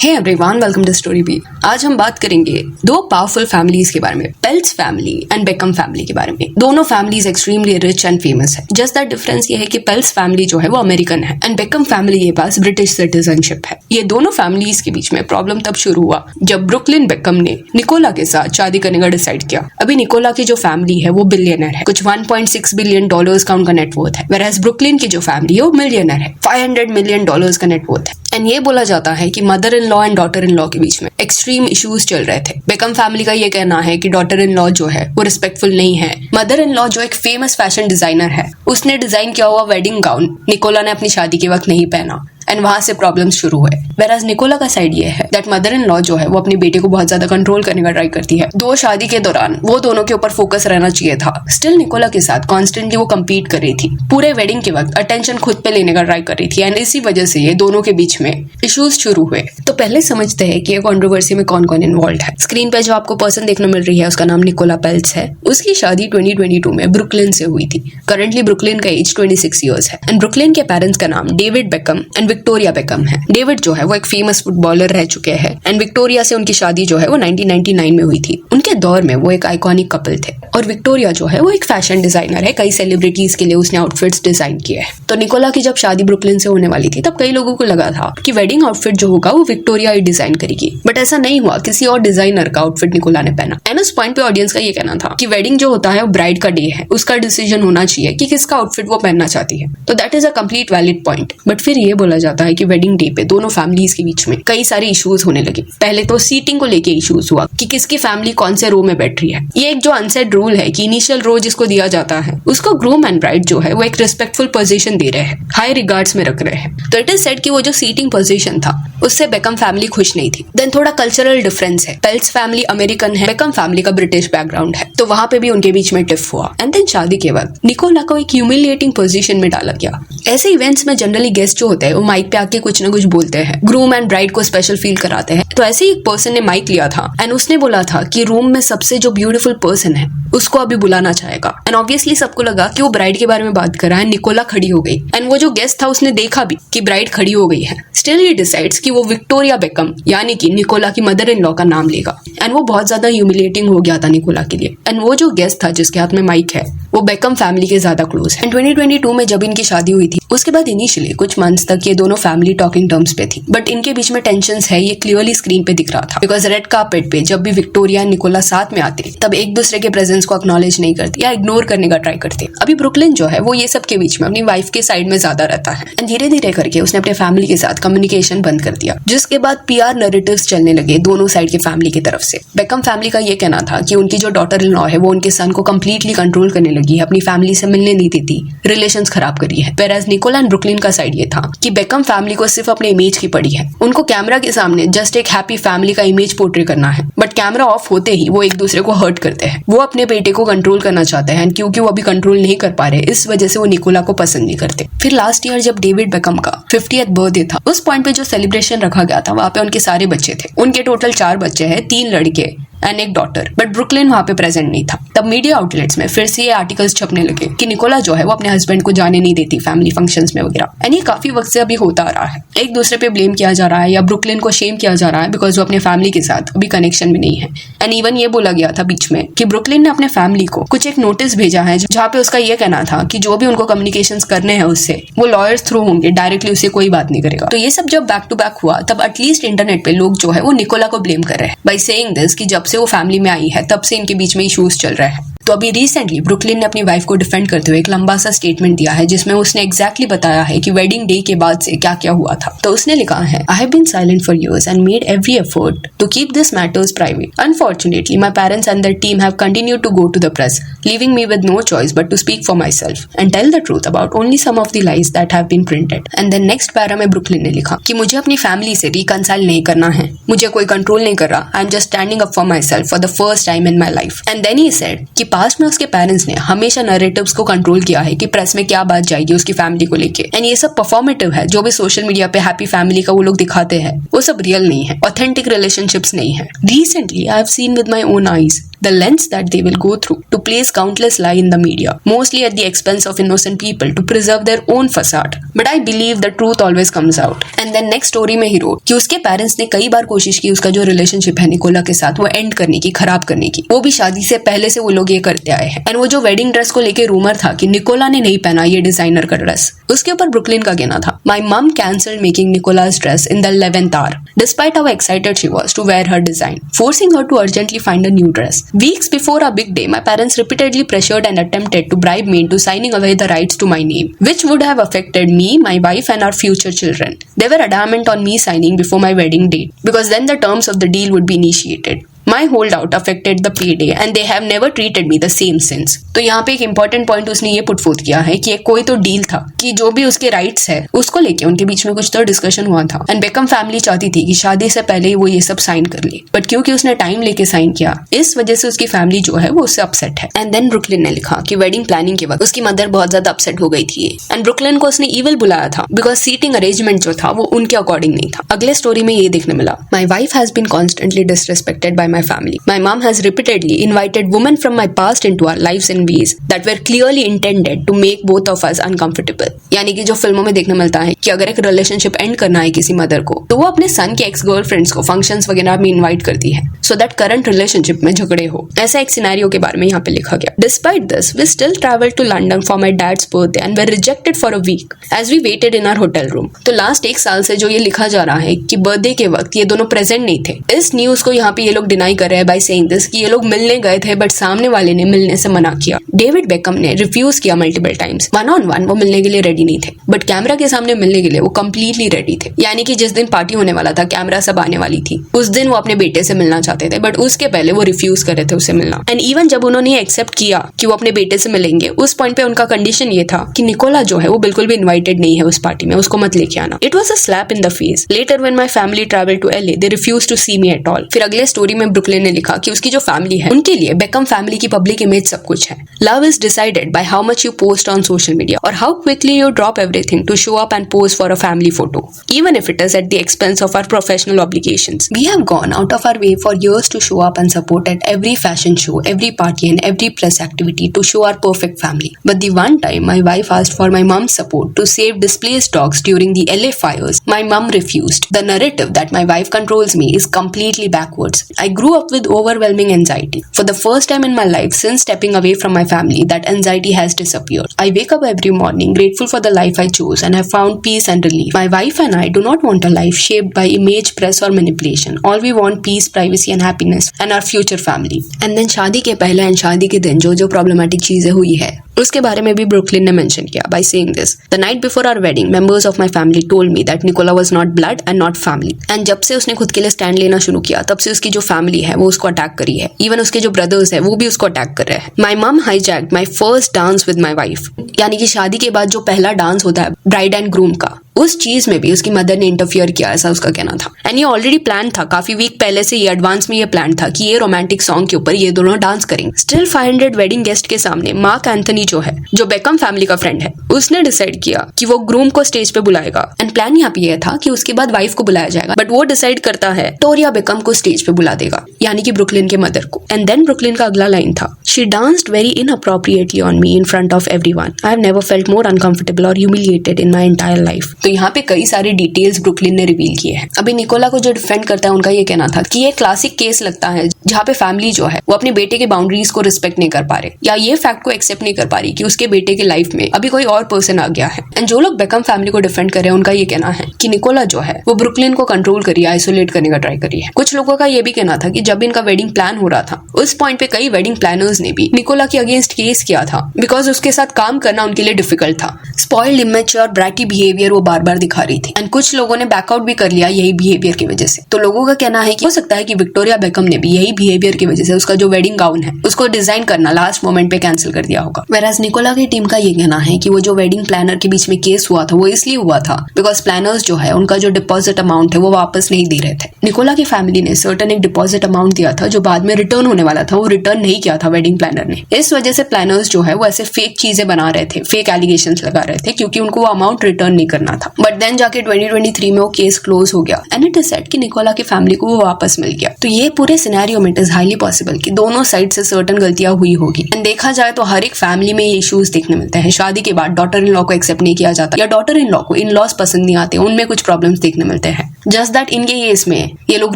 Hey everyone, welcome to story B. आज हम बात करेंगे दो पावरफुल फैमिलीज के बारे में, पेल्ट्स फैमिली एंड बेकम फैमिली के बारे में। दोनों families extremely rich and famous है। जस्ट दैट डिफरेंस ये है कि पेल्ट्स फैमिली जो है वो अमेरिकन है एंड बेकम फैमिली के पास ब्रिटिश सिटीजनशिप है। ये दोनों फैमिलीज के बीच में प्रॉब्लम तब शुरू हुआ जब ब्रुकलिन बेकम ने निकोला के साथ शादी करने का डिसाइड किया। अभी निकोला की जो फैमिली है वो बिलियनर है, कुछ $1.6 बिलियन का उनका नेटवर्थ है, वेयरएज ब्रुकलिन की जो फैमिली है वो मिलियनर है, $500 मिलियन का नेटवर्थ है। एंड ये बोला जाता है कि mother in law and daughter in law के बीच में एक्सट्रीम इश्यूज चल रहे थे। बेकम फैमिली का ये कहना है कि डॉटर इन लॉ जो है वो रिस्पेक्टफुल नहीं है। मदर इन लॉ जो एक फेमस फैशन डिजाइनर है, उसने डिजाइन किया हुआ वेडिंग गाउन निकोला ने अपनी शादी के वक्त नहीं पहना एंड वहां से प्रॉब्लम्स शुरू हुए। वेराज निकोला का साइड ये है दैट मदर इन लॉ जो है वो अपने बेटे को बहुत ज्यादा कंट्रोल करने का ट्राई करती है। दो शादी के दौरान वो दोनों के ऊपर फोकस रहना चाहिए था, स्टिल निकोला के साथ कॉन्स्टेंटली वो कम्पीट कर रही थी। पूरे वेडिंग के वक्त अटेंशन खुद पे लेने का ट्राई कर रही थी एंड इसी वजह से ये दोनों के बीच में इश्यूज शुरू हुए। तो पहले समझते हैं कि ये कंट्रोवर्सी में कौन कौन इन्वॉल्व है। स्क्रीन पे जो आपको पर्सन देखने मिल रही है उसका नाम निकोला पेल्ट्स है। उसकी शादी 2022 में ब्रुकलिन से हुई थी। करंटली ब्रुकलिन का एज 26 ईयर्स है एंड ब्रुकलिन के पेरेंट्स का नाम David become and Victoria become है। डेविड जो है वो एक फेमस फुटबॉलर रह चुके हैं एंड विक्टोरिया से उनकी शादी जो है वो 1999 में हुई थी। उनके दौर में वो एक आइकॉनिक कपल थे और विक्टोरिया जो है वो एक फैशन डिजाइनर है, कई सेलिब्रिटीज के लिए उसने आउटफिट्स डिजाइन किए हैं। तो निकोला की जब शादी ब्रुकलिन से होने वाली थी तब कई लोगों को लगा था कि वेडिंग आउटफिट जो होगा वो विक्टोरिया ही डिजाइन करेगी, बट ऐसा नहीं हुआ। किसी और डिजाइनर का आउटफिट निकोला ने पहना एंड उस पॉइंट पे ऑडियंस का ये कहना था कि वेडिंग जो होता है वो ब्राइड का डे है, उसका डिसीजन होना चाहिए कि किसका आउटफिट वो पहनना चाहती है। तो that is a complete valid point. But फिर ये बोला जाता है कि वेडिंग डे पे दोनों फैमिलीज के बीच में कई सारे इश्यूज होने लगे। पहले तो सीटिंग को लेके इश्यूज हुआ कि किसकी फैमिली कौन से रो में बैठ रही है। ये एक जो अनसेड रूल है कि इनिशियल रो जिसको दिया जाता है उसको ग्रूम एंड ब्राइड जो है वो एक रिस्पेक्टफुल पोजीशन दे रहे हैं, हाई रिगार्ड्स में रख रहे हैं। तो इट इज सेड कि वो जो सीटिंग पोजीशन था उससे बेकम फैमिली खुश नहीं थी। देन थोड़ा कल्चरल डिफरेंस है, पेल्ट्स फैमिली अमेरिकन है, बेकम फैमिली का ब्रिटिश बैकग्राउंड है, तो वहां पे भी उनके बीच में टिफ हुआ। एंड देन शादी के वक्त निकोला को एक ह्यूमिलिएटिंग पोजीशन में डाला गया। ऐसे इवेंट्स में जनरली गेस्ट जो होते हैं वो माइक पे आके कुछ ना कुछ बोलते हैं, ग्रूम एंड ब्राइड को स्पेशल फील कराते हैं। तो ऐसे ही एक पर्सन ने माइक लिया था एंड उसने बोला था कि रूम में सबसे जो ब्यूटीफुल पर्सन है उसको अभी बुलाना चाहेगा। एंड ऑब्वियसली सबको लगा कि वो ब्राइड के बारे में बात कर रहा है। निकोला खड़ी हो गई एंड वो जो गेस्ट था उसने देखा भी कि ब्राइड खड़ी हो गई है। स्टिल ही डिसाइड्स कि वो विक्टोरिया बेकम यानी कि निकोला की मदर इन लॉ का नाम लेगा एंड वो बहुत ज्यादा ह्यूमिलिएटिंग हो गया था निकोला के लिए। एंड वो जो गेस्ट था जिसके हाथ में माइक है वो बेकम फैमिली के ज्यादा क्लोज है। एंड 2022 में जब इनकी शादी हुई थी उसके बाद इनिशियली कुछ मंथ्स तक ये दोनों फैमिली टॉकिंग टर्म्स पे थी, बट इनके बीच में टेंशंस है ये क्लियरली स्क्रीन पे दिख रहा था। बिकॉज रेड कार्पेट पे जब भी विक्टोरिया एंड निकोला साथ में आते तब एक दूसरे के प्रेजेंस को एक्नॉलेज नहीं करते या इग्नोर करने का ट्राई करते। अभी ब्रुकलिन जो है वो ये सब के बीच में अपनी वाइफ के साइड में ज्यादा रहता है एंड धीरे धीरे करके उसने अपने फैमिली के साथ कम्युनिकेशन बंद कर दिया, जिसके बाद पीआर नैरेटिव्स चलने लगे दोनों साइड की फैमिली की तरफ से। बेकम फैमिली का ये कहना था कि उनकी जो डॉटर इन लॉ है वो उनके सन को कंप्लीटली कंट्रोल करने लगी है, अपनी फैमिली से मिलने नहीं देती, रिलेशंस खराब करी है। वेयरएज निकोला एंड ब्रुकलिन का साइड ये था कि बेकम फैमिली को सिर्फ अपने इमेज की पड़ी है, उनको कैमरा के सामने जस्ट एक हैप्पी फैमिली का इमेज पोर्ट्रे करना है, बट कैमरा ऑफ होते ही वो एक दूसरे को हर्ट करते हैं। वो अपने बेटे को कंट्रोल करना चाहते हैं क्योंकि वो अभी कंट्रोल नहीं कर पा रहे, इस वजह से वो निकोला को पसंद नहीं करते। फिर लास्ट ईयर जब डेविड बेकम का 50th बर्थडे था उस पॉइंट पे जो सेलिब्रेशन रखा गया था वहां पे उनके सारे बच्चे थे। उनके टोटल 4 बच्चे हैं, 3 लड़के एंड एक डॉटर, बट ब्रुकलिन वहां पे प्रेजेंट नहीं था। तब मीडिया आउटलेट्स में फिर से ये आर्टिकल्स छपने लगे कि निकोला जो है वो अपने हस्बैंड को जाने नहीं देती फैमिली फंक्शंस में वगैरह। एंड ये काफी वक्त से अभी होता आ रहा है, एक दूसरे पे ब्लेम किया जा रहा है या ब्रुकलिन को शेम किया जा रहा है बिकॉज वो अपने फैमिली के साथ अभी कनेक्शन में नहीं है। एंड इवन ये बोला गया था बीच में कि ब्रुकलिन ने अपने फैमिली को कुछ एक नोटिस भेजा है जहाँ पे उसका ये कहना था कि जो भी उनको कम्युनिकेशन करने हैं उससे वो लॉयर्स थ्रू होंगे, डायरेक्टली उससे कोई बात नहीं करेगा। तो ये सब जब बैक टू बैक हुआ तब एटलीस्ट इंटरनेट पे लोग जो है वो निकोला को ब्लेम कर रहे हैं बाय सेइंग दिस कि जब से वो फैमिली में आई है तब से इनके बीच में इश्यूज चल रहे हैं। तो अभी रिसेंटली ब्रुकलिन ने अपनी वाइफ को डिफेंड करते हुए एक लंबा सा स्टेटमेंट दिया है जिसमें उसने एग्जैक्टली बताया है कि वेडिंग डे के बाद से क्या क्या हुआ था। तो उसने लिखा है, I have been silent for years and made every effort to keep this matters private. Unfortunately, my parents and their team have continued to go to the press, leaving me with no choice but to speak for myself and tell the truth about only some of the lies that have been printed. And then next para में Brooklyn ने लिखा कि मुझे अपनी family से reconcile नहीं करना है, मुझे कोई कंट्रोल नहीं कर रहा, I am just standing up for myself for the first time in my life. And then he said कि पास्ट में उसके पेरेंट्स ने हमेशा नैरेटिव्स को कंट्रोल किया है कि प्रेस में क्या बात जाएगी उसकी फैमिली को लेके। एंड ये सब परफॉर्मेटिव है, जो भी सोशल मीडिया पे हैप्पी फैमिली का वो लोग दिखाते हैं वो सब रियल नहीं है, ऑथेंटिक रिलेशनशिप्स नहीं है। Recently I have seen with my own eyes the lengths that they will go through to place countless lie in the media, mostly at the expense of innocent people to preserve their own facade. But I believe the truth always comes out. And then next story में he wrote कि उसके parents ने कई बार कोशिश की उसका जो relationship है निकोला के साथ वो एंड करने की, खराब करने की। वो भी शादी से पहले से वो लोग ये करते आए हैं। एंड वो जो वेडिंग ड्रेस को लेके रूमर था कि निकोला ने नहीं पहना ये डिजाइनर का ड्रेस, उसके ऊपर ब्रुकलिन का कहना था, my mom cancelled making Nicola's dress in the 11th hour, despite how excited she was to wear her design, forcing her to urgently find a new dress. Weeks before our big day, my parents repeatedly pressured and attempted to bribe me into signing away the rights to my name, which would have affected me, my wife, and our future children. They were adamant on me signing before my wedding date, because then the terms of the deal would be initiated. My holdout affected the payday and they have never treated me the same since. तो यहाँ पे एक important point उसने ये put fourth किया है कि कोई तो डील था कि जो भी उसके राइट्स है उसको लेके उनके बीच में कुछ तो डिस्कशन हुआ था एंड बेकम फैमिली चाहती थी कि शादी से पहले ही वो ये सब साइन कर ले, बट क्योंकि उसने टाइम लेके साइन किया इस वजह से उसकी फैमिली जो है वो उससे अपसेट है। एंड देन ब्रुकलिन ने लिखा कि वेडिंग प्लानिंग के वक्त उसकी मदर बहुत ज्यादा अपसेट हो गई थी एंड ब्रुकलिन को उसने इविल बुलाया था बिकॉज सीटिंग अरेंजमेंट जो था वो उनके अकॉर्डिंग नहीं था। अगले स्टोरी में ये देखने मिला, my wife has been constantly disrespected by my family. My mom has repeatedly invited women from my past into our lives in ways that were clearly intended to make both of us uncomfortable. यानी कि जो फिल्मों में देखने मिलता है कि अगर एक रिलेशनशिप एंड करना है किसी मदर को तो वो अपने सन के एक्स गर्लफ्रेंड्स को फंक्शंस वगैरह में इनवाइट करती है सो दैट करंट रिलेशनशिप में झगड़े हो। ऐसा एक सिनेरियो के बारे में यहाँ पे लिखा गया। Despite this, we still traveled to London for my dad's birthday and were rejected for a week as we waited in our hotel room. तो लास्ट एक साल से जो ये लिखा जा रहा है कि बर्थडे के वक्त ये दोनों प्रेजेंट नहीं थे, इस न्यूज को यहाँ पे ये लोग डिनाई कर रहे हैं बाय सेइंग दिस कि ये लोग मिलने गए थे बट सामने वाले ने मिलने से मना किया। डेविड बेकम ने रिफ्यूज किया मल्टीपल टाइम्स। 1-on-1 वो मिलने के लिए रेडी नहीं थे बट कैमरा के सामने मिलने के लिए वो कंप्लीटली रेडी थे। यानी कि जिस दिन पार्टी होने वाला था, कैमरा सब आने वाली थी, उस दिन वो अपने बेटे से मिलना चाहते थे बट उसके पहले वो रिफ्यूज कर रहे थे उससे मिलना। एंड इवन जब उन्होंने एक्सेप्ट किया कि वो अपने बेटे से मिलेंगे, उस पॉइंट पे उनका कंडीशन ये था कि निकोला जो है वो बिल्कुल भी इन्वाइटेड नहीं है उस पार्टी में, उसको मत लेके आना। It was a slap in the face. Later when my family travelled to LA, they refused to see me at all. फिर अगले स्टोरी में ब्रुकलिन ने लिखा कि उसकी जो फैमिली है उनके लिए बेकम फैमिली की पब्लिक इमेज सब कुछ है। Love is decided by how much you post on social media और how quickly you drop everything to show up and pose for a family photo, even if it is at the expense of our professional obligations. We have gone out of our way for years to show up and support at every fashion show, every party and every press activity to show our perfect family. But the one time my wife asked for my mom's support to save displaced dogs during the LA fires, my mom refused. The narrative that my wife controls me is completely backwards. I grew up with overwhelming anxiety. For the first time in my life since stepping away from my family, that anxiety has disappeared. I wake up every morning grateful for the life I chose and have found peace and relief. My wife and I do not want a life shaped by image, press or manipulation. All we want peace, privacy and happiness and our future family. And then शादी के पहले and शादी के दिन जो problematic चीजें हुई है उसके बारे में भी ब्रुकलिन ने मेंशन किया by saying this. The night before our wedding, members of my family told me that Nicola was not blood and not family. And जब से उसने खुद के लिए स्टैंड लेना शुरू किया तब से उसकी जो फैमिली है वो उसको अटैक करी है। इवन उसके जो ब्रदर्स है वो भी उसको अटैक कर रहे हैं। My mom hijacked my first dance with my wife. यानी कि शादी के बाद जो पहला डांस होता है ब्राइड एंड ग्रूम का, उस चीज में भी उसकी मदर ने इंटरफियर किया, ऐसा उसका कहना था। एंड ये ऑलरेडी प्लान था, काफी वीक पहले से ये एडवांस में ये प्लान था कि ये रोमांटिक सॉन्ग के ऊपर ये दोनों डांस करेंगे। स्टिल 500 वेडिंग गेस्ट के सामने मार्क एंथनी जो है, जो बेकम फैमिली का फ्रेंड है, उसने डिसाइड किया कि वो ग्रूम को स्टेज पे बुलाएगा। एंड प्लान यहाँ पे ये था कि उसके बाद वाइफ को बुलाया जाएगा, बट वो डिसाइड करता है विक्टोरिया बेकम को स्टेज पे बुला देगा, यानी कि ब्रुकलिन के मदर को। एंड देन ब्रुकलिन का अगला लाइन था, she danced very inappropriately on me in front of everyone. I have never felt more uncomfortable और humiliated in my entire life. तो यहाँ पे कई सारे डिटेल्स ब्रुकलिन ने रिवील किए हैं। अभी निकोला को जो डिफेंड करता है उनका ये कहना था कि ये क्लासिक केस लगता है जहाँ पे फैमिली जो है वो अपने बेटे के बाउंड्रीज को रिस्पेक्ट नहीं कर पा रहे या ये फैक्ट को एक्सेप्ट नहीं कर पा रही कि उसके बेटे के लाइफ में अभी कोई और पर्सन आ गया है। एंड जो लोग बेकम फैमिली को डिफेंड कर रहे हैं उनका ये कहना है कि निकोला जो है वो ब्रुकलिन को कंट्रोल करिए, आइसोलेट करने का ट्राई करिए। कुछ लोगों का ये भी कहना था कि जब इनका वेडिंग प्लान हो रहा था उस पॉइंट पे कई वेडिंग प्लानर्स ने भी निकोला के अगेंस्ट केस किया था बिकॉज उसके साथ काम करना उनके लिए डिफिकल्ट था। स्पॉइल्ड, इमेच्योर, ब्रैटी बिहेवियर वो बार बार दिखा रही थी एंड कुछ लोगों ने बैकआउट भी कर लिया यही बिहेवियर की वजह से। तो लोगों का कहना है कि हो सकता है कि विक्टोरिया बेकम ने भी यही बिहेवियर की वजह से उसका जो वेडिंग गाउन है उसको डिजाइन करना लास्ट मोमेंट पे कैंसिल कर दिया होगा। वेराज निकोला की टीम का ये कहना है कि वो जो वेडिंग प्लानर के बीच में केस हुआ था वो इसलिए हुआ था बिकॉज प्लानर्स जो है उनका जो डिपॉजिट अमाउंट है वो वापस नहीं दे रहे थे। निकोला की फैमिली ने सर्टेन एक डिपॉजिट अमाउंट दिया था जो बाद में रिटर्न होने वाला था, वो रिटर्न नहीं किया था वेडिंग प्लानर ने। इस वजह से प्लानर्स जो है वो ऐसे फेक चीजें बना रहे थे, फेक एलिगेशंस लगा रहे थे क्योंकि उनको वो अमाउंट रिटर्न नहीं करना था, बट देन जाके 2023 में वो केस क्लोज हो गया एंड इट इज सेड कि निकोला की फैमिली को वो वापस मिल गया। तो ये पूरे सिनेरियो में इट इज हाईली पॉसिबल कि दोनों साइड से सर्टेन गलतियां हुई होगी। एंड देखा जाए तो हर एक फैमिली में ये इश्यूज देखने मिलते हैं। शादी के बाद डॉटर इन लॉ को एक्सेप्ट नहीं किया जाता या डॉटर इन लॉ को इन लॉज पसंद नहीं आते, उनमें कुछ प्रॉब्लम्स देखने मिलते हैं। जस्ट दैट इनके केस में ये लोग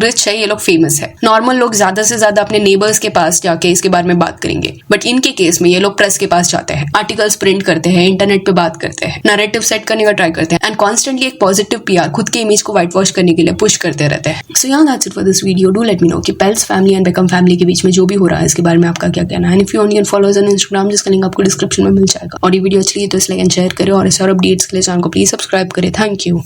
रिच है, ये लोग फेमस है। नॉर्मल लोग ज्यादा से ज्यादा अपने नेबर्स के पास जाके इसके बारे में बात करेंगे, बट इनके केस में ये लोग प्रेस के पास जाते हैं, आर्टिकल्स प्रिंट करते हैं, इंटरनेट पे बात करते हैं, नैरेटिव सेट करने का ट्राई करते हैं एंड कॉन्स्टेंटली एक पॉजिटिव पीआर खुद के इमेज को व्हाइट वॉश करने के लिए पुश करते रहते हैं। So yeah that's it for this video. Do let me know कि Peltz family and Beckham family के बीच में जो भी हो रहा है इसके बारे में आपका क्या कहना है। And if you only followers on Instagram, जिसका लिंक आपको डिस्क्रिप्शन में मिल जाएगा। और ये वीडियो अच्छी लगी तो इस लाइक एंड शेयर करें और इस और अपडेट्स के लिए चैनल को प्लीज सब्सक्राइब करें। Thank you.